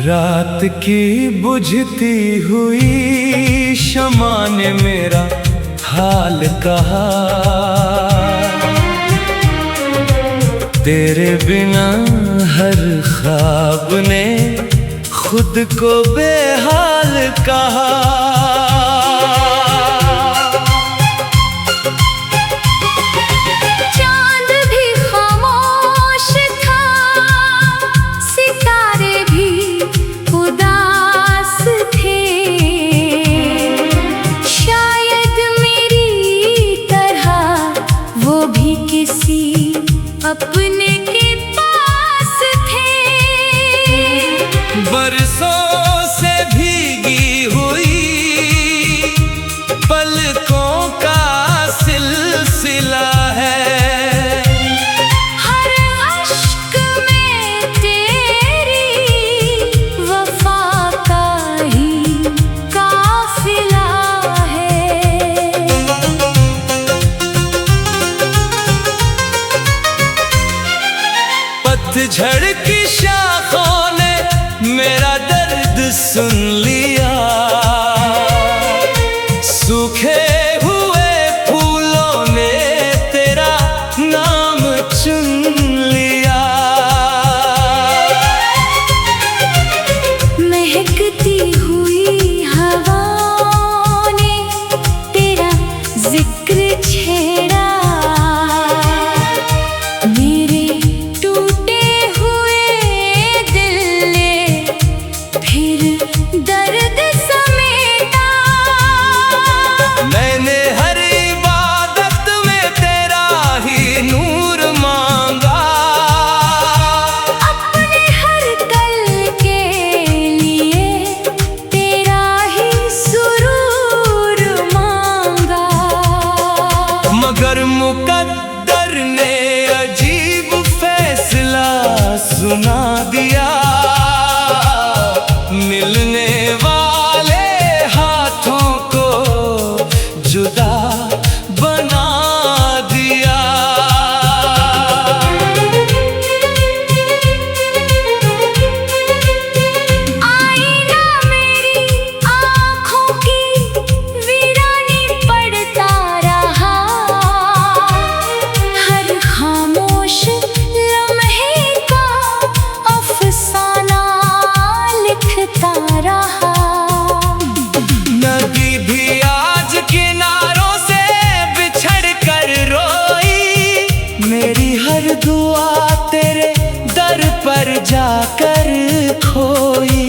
रात की बुझती हुई शमा ने मेरा हाल कहा, तेरे बिना हर ख्वाब ने खुद को बेहाल कहा। चांद भी खामोश था, सितारे भी उदास थे, शायद मेरी तरह वो भी किसी अपने के पास थे। बरसों से भीगी हुई पलकों का सिलसिला है, हर अश्क में तेरी वफा का ही काफिला है। पतझड़ की शाखों ने मेरा दर्द सुन लिया, सूखे हुए फूलों ने तेरा नाम चुन लिया। महकती हुई हवाओं ने तेरा जिक्र छेड़ा, मेरे टूटे हुए दिल ने फिर दर्द समेटा। मैंने हर इबादत में तेरा ही नूर मांगा, अपने हर कल के लिए तेरा ही सुरूर मांगा। मगर मुकद्दर ने अजीब फैसला सुना दिया, मिलने वाले हाथों को जुदा बना दिया। आईना मेरी आँखों की वीरानी पड़ता रहा, हर खामोश लम्हे का अफसाना लिखता रहा। नदी भी आज किनारों से बिछड़ कर रोई, मेरी हर दुआ तेरे दर पर जाकर खोई।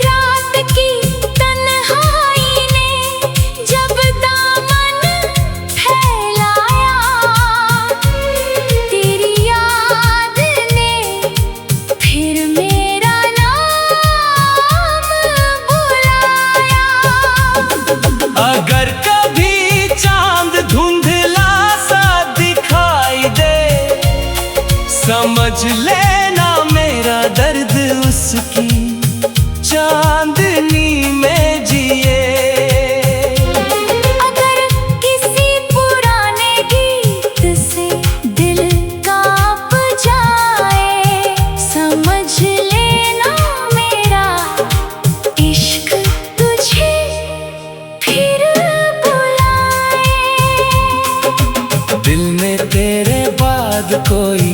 रात की तन्हाई ने जब दामन फैलाया, तेरी याद ने फिर मेरा नाम बुलाया। अगर कभी चांद धुंधला सा दिखाई दे, समझ लेना मेरा दर्द उसकी चांदनी में जिए। अगर किसी पुराने गीत से दिल कांप जाए, समझ लेना मेरा इश्क तुझे फिर बुलाए। दिल ने तेरे बाद कोई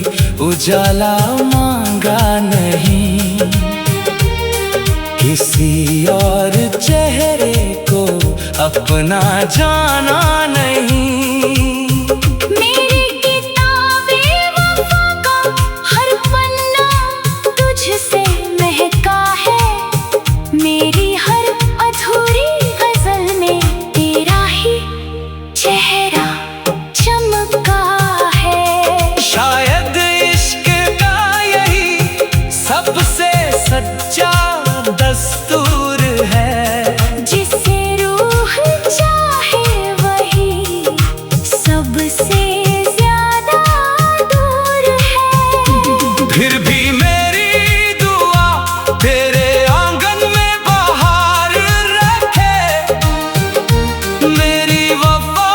उजाला मांगा नहीं, किसी और चेहरे को अपना जाना नहीं। मेरी किताबे वफा का हर पन्ना तुझसे महका है, मेरी हर अधूरी गजल में तेरा ही चेहरा चमका है। शायद इश्क का यही सबसे सच्चा दस्तूर है, जिसे रूह चाहे वही सबसे ज्यादा दूर है। फिर भी मेरी दुआ तेरे आंगन में बहार रखे, मेरी वफा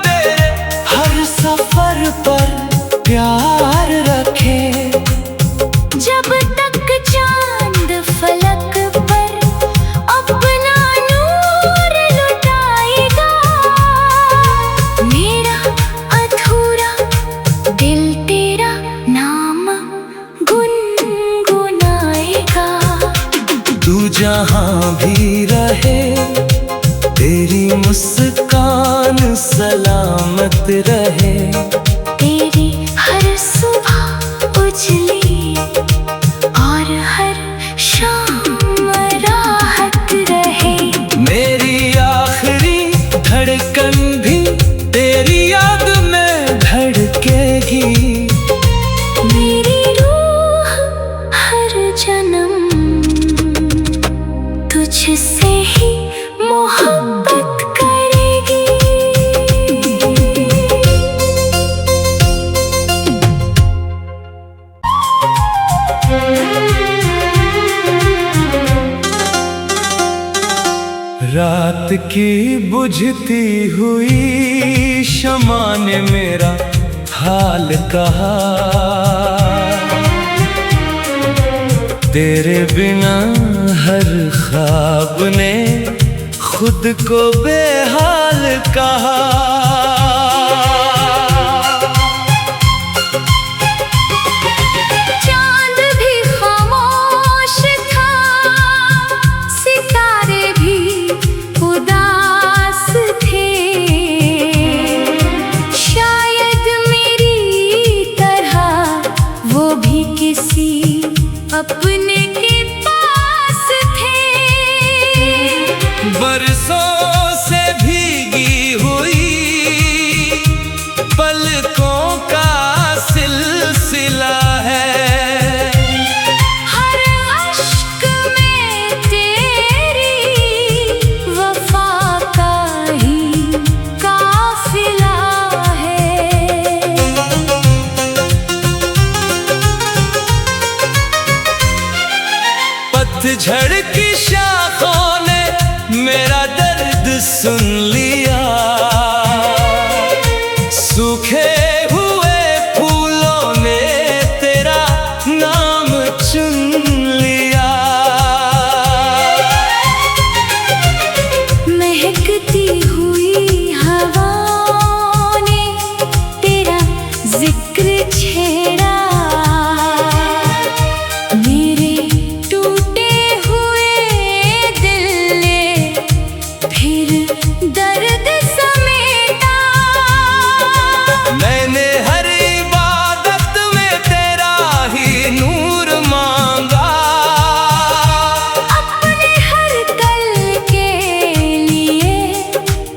तेरे हर सफर पर जहां भी रहे, तेरी मुस्कान सलामत रहे। तेरी हर सुबह उजली और हर शाम राहत रहे। मेरी आखिरी धड़कन भी तेरी याद में धड़केगी। मेरी रूह हर जन्म तुझसे ही मोहब्बत करेगी। रात की बुझती हुई शमा ने मेरा हाल कहा, तेरे बिना हर ख्वाब ने खुद को बेहाल कहा। चांद भी खामोश था, सितारे भी उदास थे। शायद मेरी तरह वो भी किसी अपने के पास थे। बरसों से भीगी हुई पलकों का सिलसिला है। हर अश्क में तेरी वफा का ही काफिला है। पतझड़ की शाखों ने मेरा दर्द सुन लिया, सूखे हुए फूलों ने तेरा नाम चुन लिया। महकती हुई हवाओं ने तेरा जिक्र छेड़ा। मेरे टूटे हुए दिल ने फिर दर्द समेटा। मैंने हर इबादत में तेरा ही नूर मांगा, अपने हर कल के लिए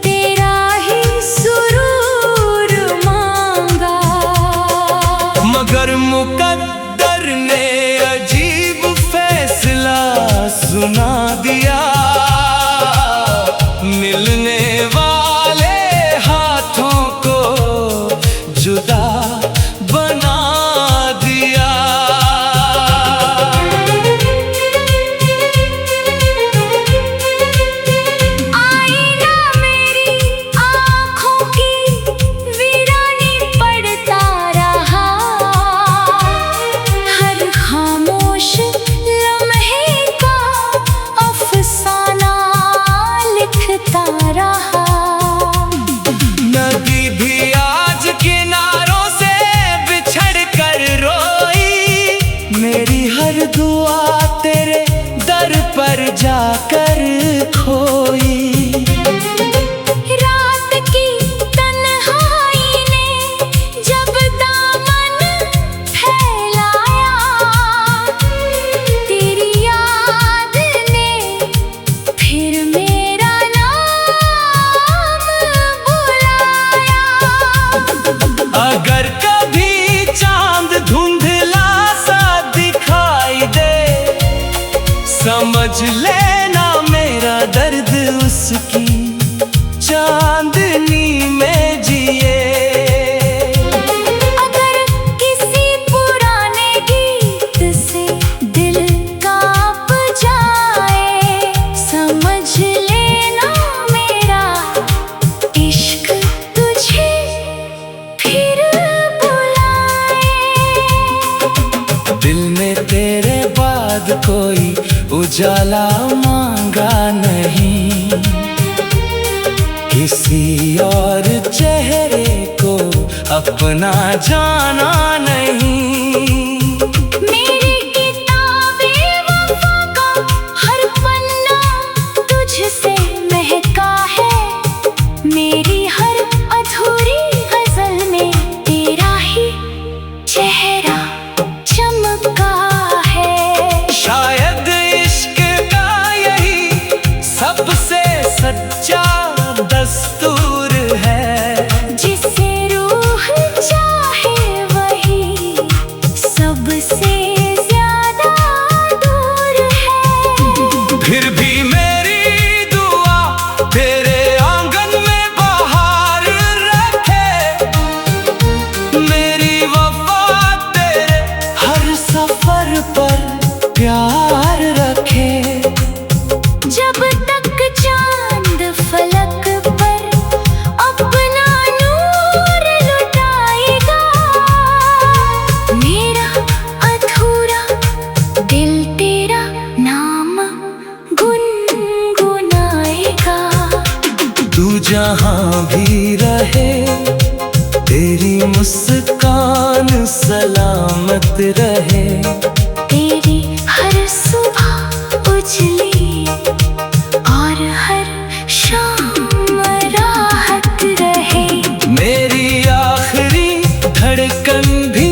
तेरा ही सुरूर मांगा। मगर मुकद्दर ने अजीब फैसला सुना दिया। मिलने वाले हाथों को जुदा बना दिया। आईना मेरी आँखों की वीरानी पड़ता रहा। हर खामोश लम्हे का अफसाना लिखता रहा। नदी भी आज किनारों से बिछड़ कर रोई, मेरी हर दुआ तेरे दर पर जाकर खोई। रात की तन्हाई ने जब दामन फैलाया, तेरी याद ने फिर मेरा नाम बुलाया। अगर कभी चांद धुंधला सा दिखाई दे, समझ लेना मेरा दर्द उसकी चांदनी में जिए। अगर किसी पुराने गीत से दिल कांप जाए, समझ लेना मेरा इश्क तुझे फिर बुलाए। दिल ने तेरे बाद कोई उजाला मांगा नहीं, किसी और चेहरे को अपना जाना नहीं। मेरी किताबे वफा का हर पन्ना मोहब्बत रहे। तेरी हर सुबह उजली और हर शाम राहत रहे। मेरी आखिरी धड़कन भी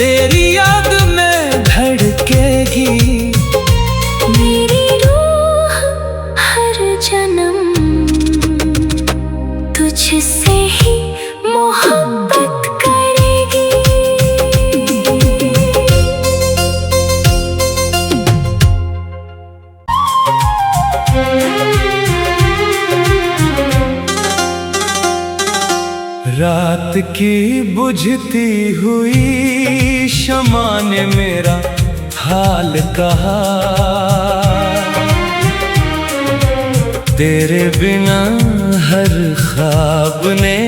तेरी याद में धड़केगी। मेरी रूह हर जन्म तुझसे ही मोहब्बत करेगी। रात की बुझती हुई शमा ने मेरा हाल कहा। तेरे बिना हर ख्वाब ने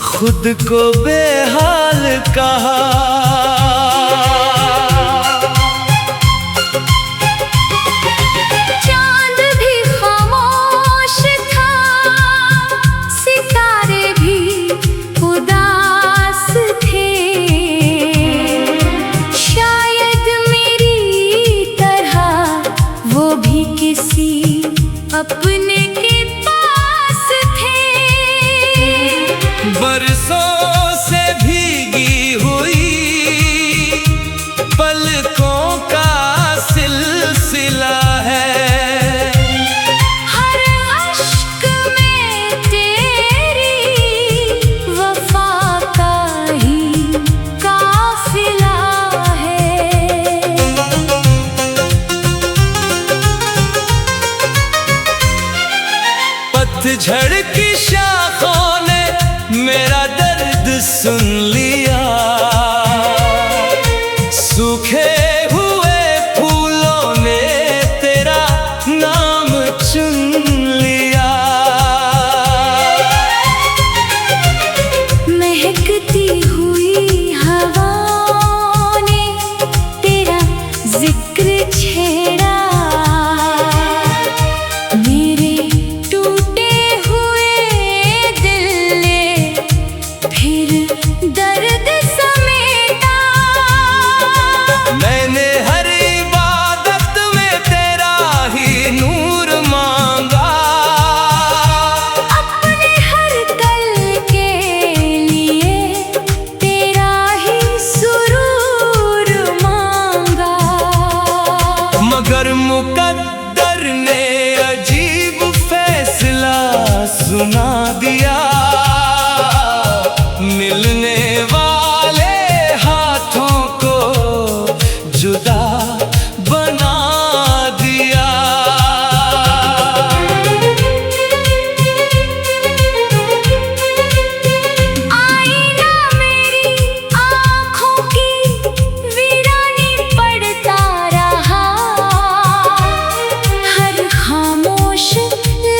खुद को बेहाल कहा। चांद भी खामोश था, सितारे भी उदास थे। शायद मेरी तरह वो भी किसी अपने के पास थे। बरसों से भीगी हुई पलकों का सिलसिला है। हर अश्क में तेरी वफा का ही काफिला है। पतझड़ की शाखों ने मेरा दर्द सुन लिया। सूखे हुए फूलों ने तेरा नाम चुन लिया। महकती हुई हवाओं ने तेरा जिक्र छेड़ा। मेरे टूटे हुए दिल ने फिर दर्द समेटा। मैंने हर इबादत में तेरा ही नूर मांगा। अपने हर कल के लिए तेरा ही सुरूर मांगा। मगर मुकद्दर ने अजीब फैसला सुना दिया। मिलने वाले हाथों को जुदा बना दिया। आईना मेरी आँखों की वीरानी पड़ता रहा। हर खामोश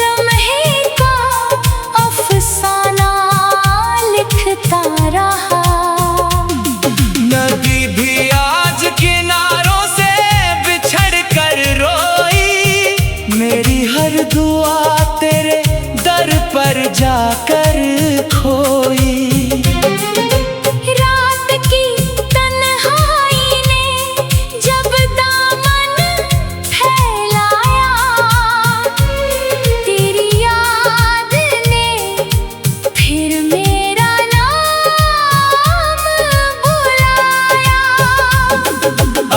लम्हे का अफसाना लिखता रहा। नदी भी आज किनारों से बिछड़ कर रोई। मेरी हर दुआ तेरे दर पर जाकर खोई। रात की तन्हाई ने जब दामन फैलाया। तेरी याद ने फिर मेरा नाम बुलाया।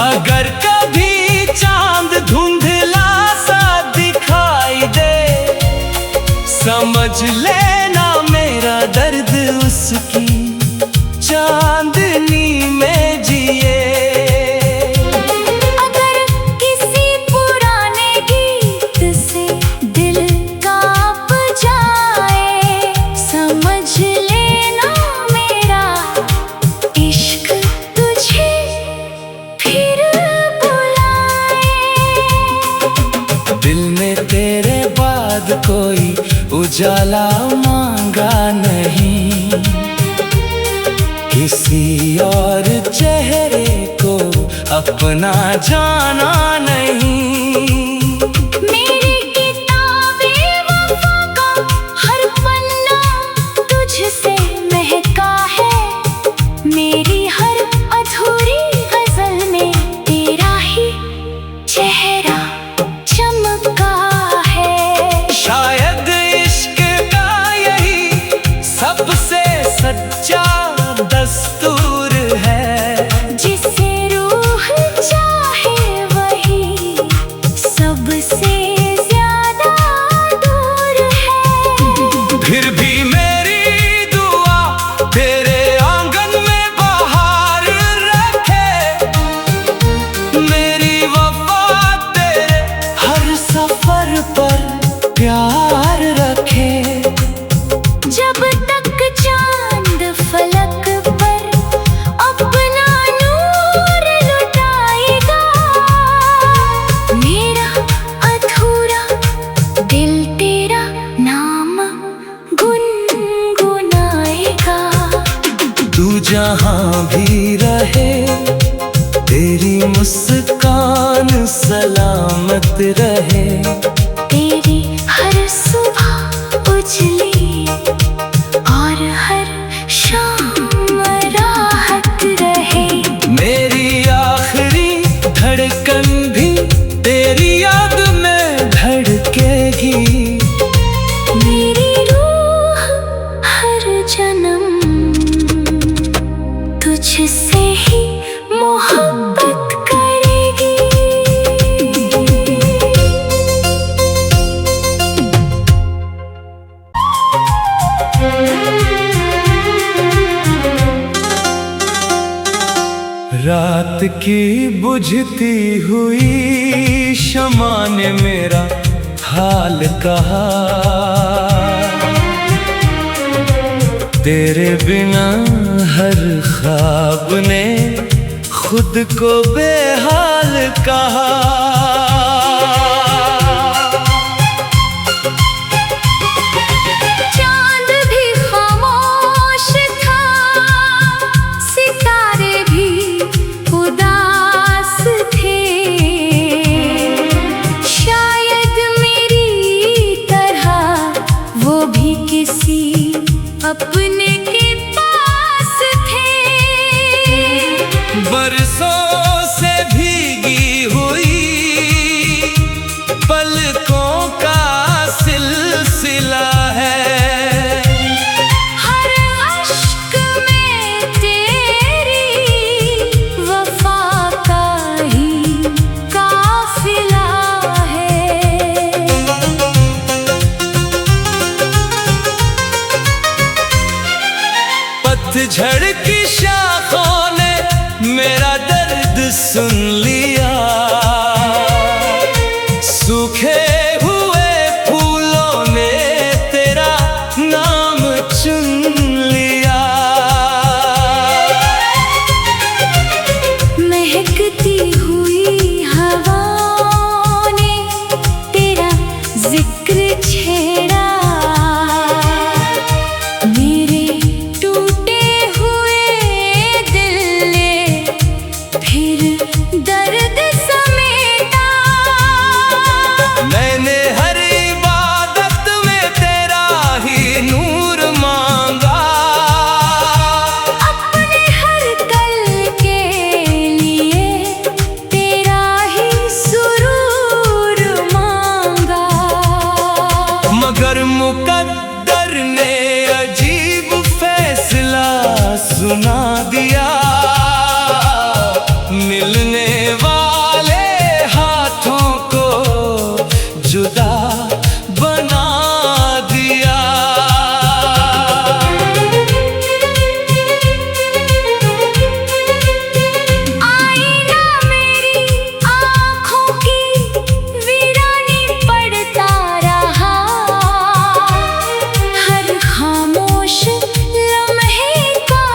अगर कभी चांद धुंधला सा दिखाई दे, समझ लेना मेरा दर्द उसकी चांदनी में जिए। अगर किसी पुराने गीत से दिल कांप जाए, समझ लेना मेरा इश्क तुझे फिर बुलाए। दिल ने तेरे बाद कोई उजाला मांगा नहीं। किसी और चेहरे को अपना जाना नहीं। मेरी किताबें वफा का हर पन्ना तुझसे महका है। मेरी हर अधूरी दस्तूर है। जिसे रूह चाहे वही सबसे ज्यादा दूर है। फिर भी मेरी दुआ तेरे आंगन में बहार रखे, मेरी वफा तेरे हर सफर पर प्यार रखे। जब तक चांद फलक पर अपना नूर लुटाएगा, मेरा अधूरा दिल तेरा नाम गुनगुनाएगा। तू जहाँ भी रहे तेरी मुस्कान सलामत रहे। तेरी हर सुबह उजली और हर शाम राहत रहे। मेरी आखिरी धड़कन भी तेरी याद में धड़केगी। मेरी रूह हर जन्म तुझसे ही मोहब्बत करेगी। रात की बुझती हुई शमा ने मेरा हाल कहा, तेरे बिना हर ख्वाब ने खुद को बेहाल कहा। चांद भी खामोश था, सितारे भी उदास थे। शायद मेरी तरह वो भी किसी अपने के पास थे। बरसों से भीगी हुई पलकों का सिलसिला है। हर अश्क में तेरी वफा का ही काफिला है। पतझड़ की शाखों ने मेरा दर्द सुन लिया, सूखे हुए फूलों ने तेरा नाम चुन लिया। महकती हुई हवाओं ने तेरा जिक्र छेड़ा। मेरे टूटे हुए दिल ने फिर दर्द समेटा। मैंने हर इबादत में तेरा ही नूर मांगा, अपने हर कल के लिए तेरा ही सुरूर मांगा। मगर मुकद्दर ने अजीब फैसला सुना दिया। मिलने वाले हाथों को जुदा बना दिया। आईना मेरी आँखों की वीरानी पड़ता रहा। हर खामोश लम्हे का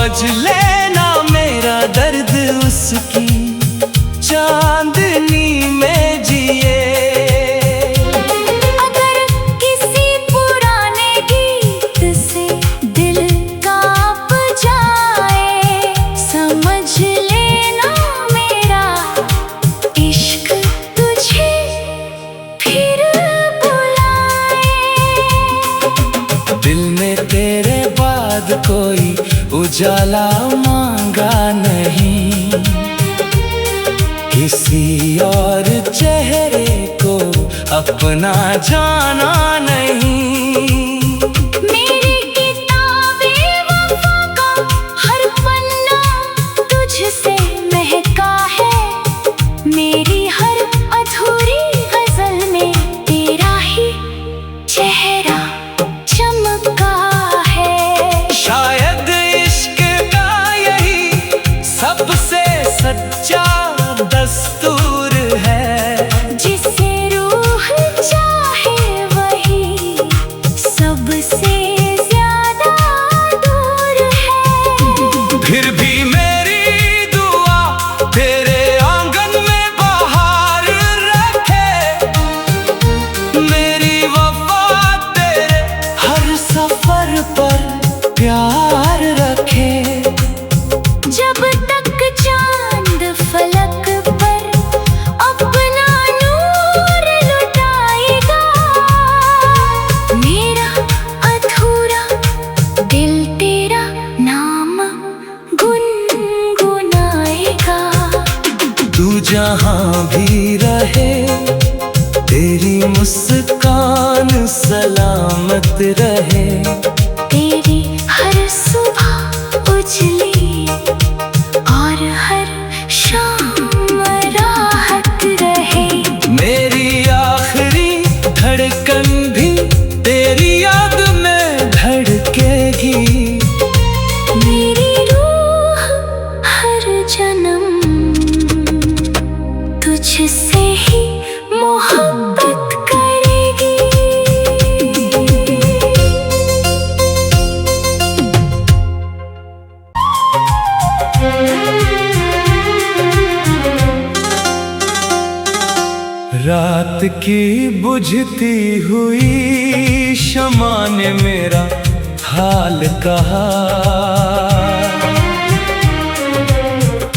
समझ लेना मेरा दर्द उसकी चांदनी में जिए। अगर किसी पुराने गीत से दिल कांप जाए, समझ लेना मेरा इश्क तुझे फिर बुलाए। दिल ने तेरे बाद कोई उजाला मांगा नहीं, किसी और चेहरे को अपना जाना नहीं। मेरी किताबे वफा का हर पन्ना तुझसे महका है, मेरी हर अधूरी गजल में तेरा ही चेहरा चमका है। शायद इश्क का यही सबसे सच्चा दस्तूर है, जिसे रूह चाहे वही सबसे ज्यादा दूर है। फिर भी मेरी दुआ तेरे आंगन में बहार रखे, मेरी वफा तेरे हर सफर पर प्यार रखे। जब तक चांद फलक पर अपना नूर लुटाएगा, मेरा अधूरा दिल तेरा नाम गुनगुनाएगा। तू जहाँ भी रहे तेरी मुस्कान सलामत रहे, तेरी हर सुबह उजली और हर शाम राहत रहे। मेरी आखिरी धड़कन भी तेरी याद में धड़केगी। मेरी रूह हर जन्म तुझसे ही मोहब्बत करेगी। रात की बुझती हुई शमा ने मेरा हाल कहा,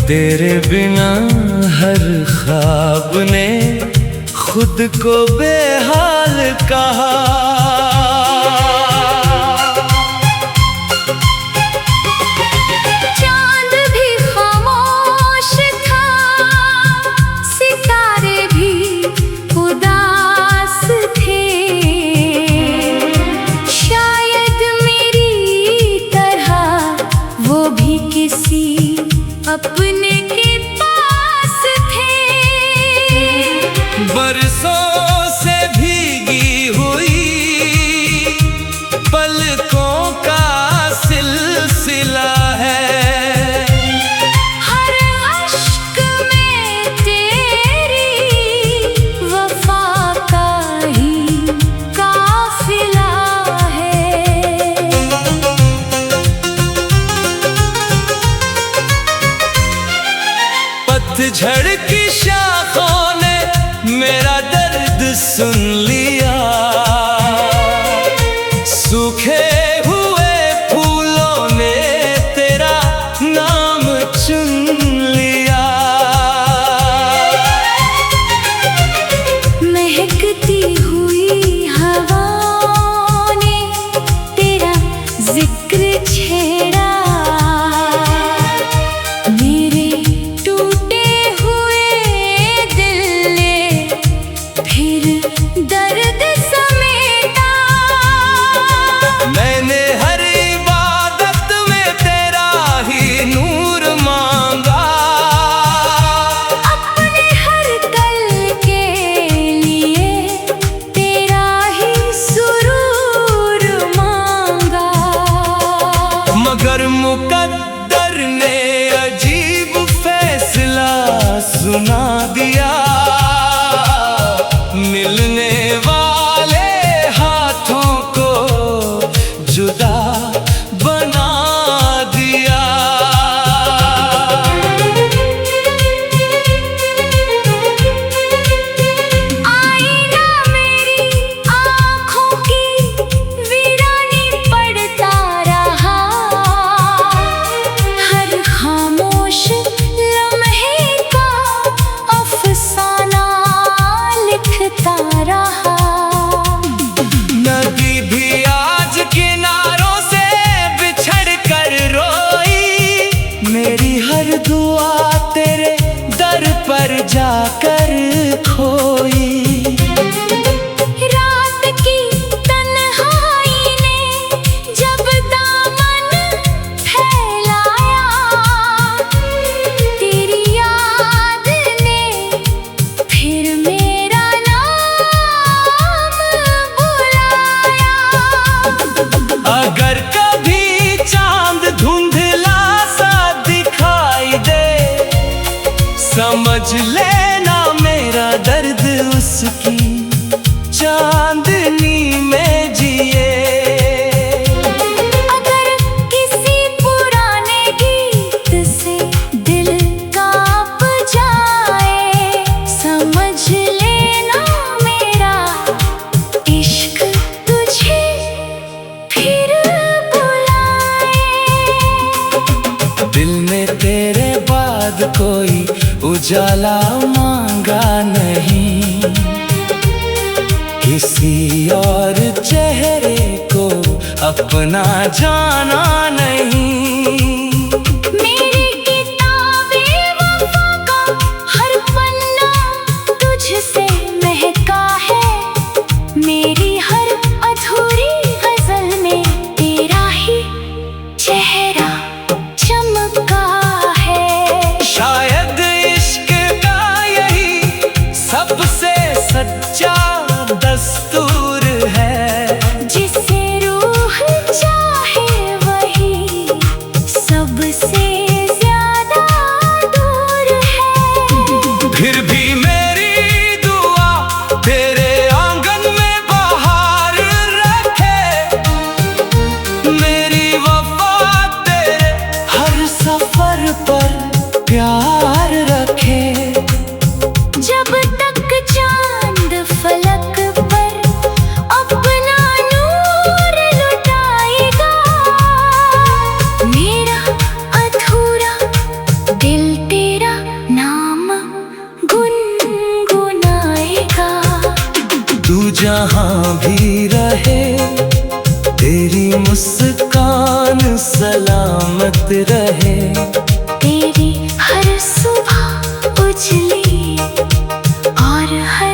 तेरे बिना हर ख्वाब ने खुद को बेहाल कहा। चांद भी खामोश था, सितारे भी उदास थे, शायद मेरी तरह वो भी किसी अपने के पास थे। बरसों से भीगी हुई पलकों का सिलसिला है, हर अश्क में तेरी वफा का ही काफिला है। पतझड़ की शाखों ने मेरा दर्द सुन लिया, सूखे हुए फूलों ने तेरा नाम चुन लिया। महकती हुई हवाओं ने तेरा जिक्र छेड़ा, मेरे टूटे हुए मेरी हर दुआ तेरे दर पर जाकर खोई। रात की तन्हाई ने जब दामन फैलाया, तेरी याद ने फिर मेरा नाम बुलाया। अगर कभी चांद धुंधला सा दिखाई दे, समझ लेना मेरा दर्द उसकी चांदनी में जिए। अगर किसी पुराने गीत से दिल कांप जाए, समझ लेना मेरा इश्क तुझे फिर बुलाए। दिल ने तेरे बाद कोई उजाला मांगा नहीं, किसी और चेहरे को अपना जाना नहीं। मेरी किताबे वफा का हर पन्ना तुझसे महका है, मेरी हर अधूरी गजल में तेरा ही चेहरा चमका है। शायद इश्क का यही सबसे सच्चा दस्तूर है, जिसे रूह चाहे वही सबसे ज्यादा दूर है। फिर भी मेरी दुआ तेरे आंगन में बहार रखे, मेरी वफा तेरे हर सफर पर प्यार रखे। जब तक चांद फलक पर अपना नूर लुटाएगा, मेरा अधूरा दिल तेरा नाम गुनगुनाएगा। तू जहाँ भी रहे तेरी मुस्कान सलामत रहे, तेरी हर सुबह उजली और हर